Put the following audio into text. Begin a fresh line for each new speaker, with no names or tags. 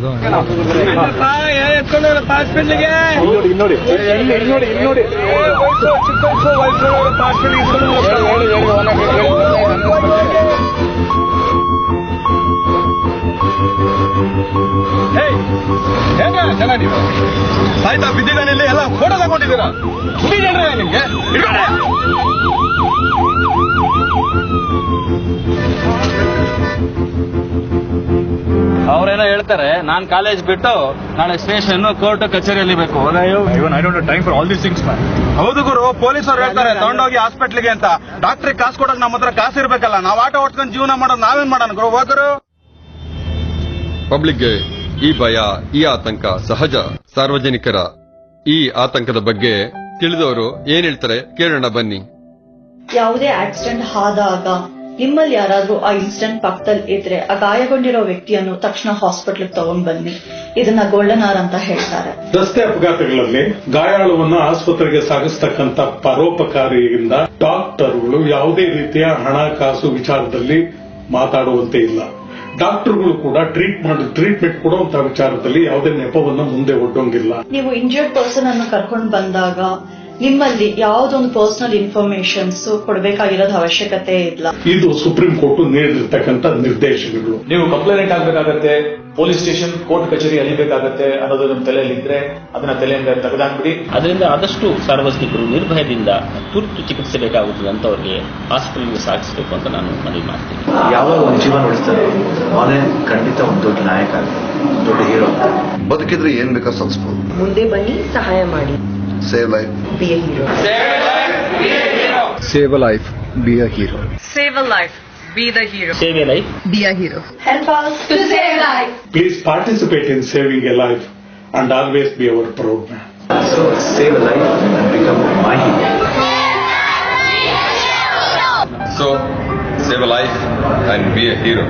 ಮಾಡೋದು.
ಜನ ನೀವು ಸಾಯ್ತಾ ಬಿದ್ದಿದ್ದಾನೆ ಎಲ್ಲ ಫೋಟೋ ತಗೊಂಡಿದ್ದೀರಾ? ನಿಮ್ಗೆ
ಅವ್ರೇನೋ ಹೇಳ್ತಾರೆ, ನಾನ್ ಕಾಲೇಜ್ ಬಿಟ್ಟು ನಾಳೆ ಸ್ಟೇಷನ್ ಕೋರ್ಟ್ ಕಚೇರಿಯಲ್ಲಿ ಬೇಕು.
ಹೌದು ಗುರು, ಪೊಲೀಸರು ಹೇಳ್ತಾರೆ ತಗೊಂಡೋಗಿ ಹಾಸ್ಪಿಟ್ಲಿಗೆ ಅಂತ. ಡಾಕ್ಟ್ರಿಗೆ ಕಾಸು ಕೊಡಕ್ ನಮ್ಮ ಹತ್ರ ಕಾಸು ಇರ್ಬೇಕಲ್ಲ. ನಾವ್ ಆಟೋ ಓಡ್ಸ್ಕೊಂಡು ಜೀವನ ಮಾಡೋದು ನಾವೇನ್ ಮಾಡೋಣ ಗುರು? ಹೋಗರು
ಪಬ್ಲಿಕ್ಗೆ ಈ ಭಯ, ಈ ಆತಂಕ ಸಹಜ. ಸಾರ್ವಜನಿಕರ ಈ ಆತಂಕದ ಬಗ್ಗೆ ತಿಳಿದವರು ಏನ್ ಹೇಳ್ತಾರೆ ಕೇಳೋಣ ಬನ್ನಿ.
ಯಾವುದೇ ಆಕ್ಸಿಡೆಂಟ್ ಆದಾಗ ನಿಮ್ಮಲ್ಲಿ ಯಾರಾದ್ರೂ ಆ ಇನ್ಸಿಡೆಂಟ್ ಪಕ್ಕದಲ್ಲಿ ಇದ್ರೆ ಆ ಗಾಯಗೊಂಡಿರೋ ವ್ಯಕ್ತಿಯನ್ನು ತಕ್ಷಣ ಹಾಸ್ಪಿಟಲ್ ತಗೊಂಡ್ ಬನ್ನಿ. ಇದನ್ನ ಗೋಲ್ಡನ್ ಅವರ್ ಅಂತ ಹೇಳ್ತಾರೆ.
ರಸ್ತೆ ಅಪಘಾತಗಳಲ್ಲಿ ಗಾಯಾಳುವನ್ನು ಆಸ್ಪತ್ರೆಗೆ ಸಾಗಿಸತಕ್ಕಂತ ಪರೋಪಕಾರಿಯಿಂದ ಡಾಕ್ಟರ್ಗಳು ಯಾವುದೇ ರೀತಿಯ ಹಣಕಾಸು ವಿಚಾರದಲ್ಲಿ ಮಾತಾಡುವಂತೆ ಇಲ್ಲ. ಡಾಕ್ಟರ್ಗಳು ಕೂಡ ಟ್ರೀಟ್ಮೆಂಟ್ ಕೊಡುವಂತಹ ವಿಚಾರದಲ್ಲಿ ಯಾವುದೇ ನೆಪವನ್ನು ಮುಂದೆ ಒಡ್ಡೋಂಗಿಲ್ಲ.
ನೀವು ಇಂಜರ್ಡ್ ಪರ್ಸನ್ ಅನ್ನು ಕರ್ಕೊಂಡು ಬಂದಾಗ ನಿಮ್ಮಲ್ಲಿ ಯಾವುದೊಂದು ಪರ್ಸನಲ್ ಇನ್ಫಾರ್ಮೇಶನ್ಸ್ ಕೊಡಬೇಕಾಗಿರೋದು ಅವಶ್ಯಕತೆ ಇಲ್ಲ.
ಇದು ಸುಪ್ರೀಂ ಕೋರ್ಟ್ ನೀಡಿರ್ತಕ್ಕಂಥ ನಿರ್ದೇಶನಗಳು.
ನೀವು ಕಂಪ್ಲೇಂಟ್ ಆಗಬೇಕಾಗತ್ತೆ, ಪೊಲೀಸ್ ಸ್ಟೇಷನ್ ಕೋರ್ಟ್ ಕಚೇರಿ ಅಲಿಬೇಕಾಗತ್ತೆ ಅನ್ನೋದು ನಿಮ್ಮ ತಲೆಯಲ್ಲಿ ಇದ್ರೆ ಅದನ್ನ ತಲೆಯಿಂದ ತೆಗೆದಾಕ್ಬಿಡಿ.
ಅದರಿಂದ ಆದಷ್ಟು ಸಾರ್ವಜನಿಕರು ನಿರ್ಭಯದಿಂದ ತುರ್ತು ಚಿಕಿತ್ಸೆ ಬೇಕಾಗುತ್ತದೆ ಅಂತವರಿಗೆ ಹಾಸ್ಪಿಟಲ್ಗೆ ಸಾಗಿಸಬೇಕು ಅಂತ ನಾನು ಮನವಿ ಮಾಡ್ತೀನಿ.
ಯಾವಾಗ ಒಂದು ಜೀವನ ಉಳಿಸ್ತಾರೆ ಅವನೇ ಖಂಡಿತ ಒಂದು ದೊಡ್ಡ ನಾಯಕ, ದೊಡ್ಡ ಹೀರೋ.
ಬದುಕಿದ್ರೆ ಏನ್ ಬೇಕಾ ಸಾಗಿಸ್ಬೋದು.
ಮುಂದೆ ಬನ್ನಿ, ಸಹಾಯ ಮಾಡಿ.
Save life.
Be a hero.
Save a life, be a hero.
Save a life. Be the hero.
Save a life.
Be a hero.
Help us to save life.
Please participate in saving a life and always be our proud man.
So save a life and become my hero.
So save a life and be a hero.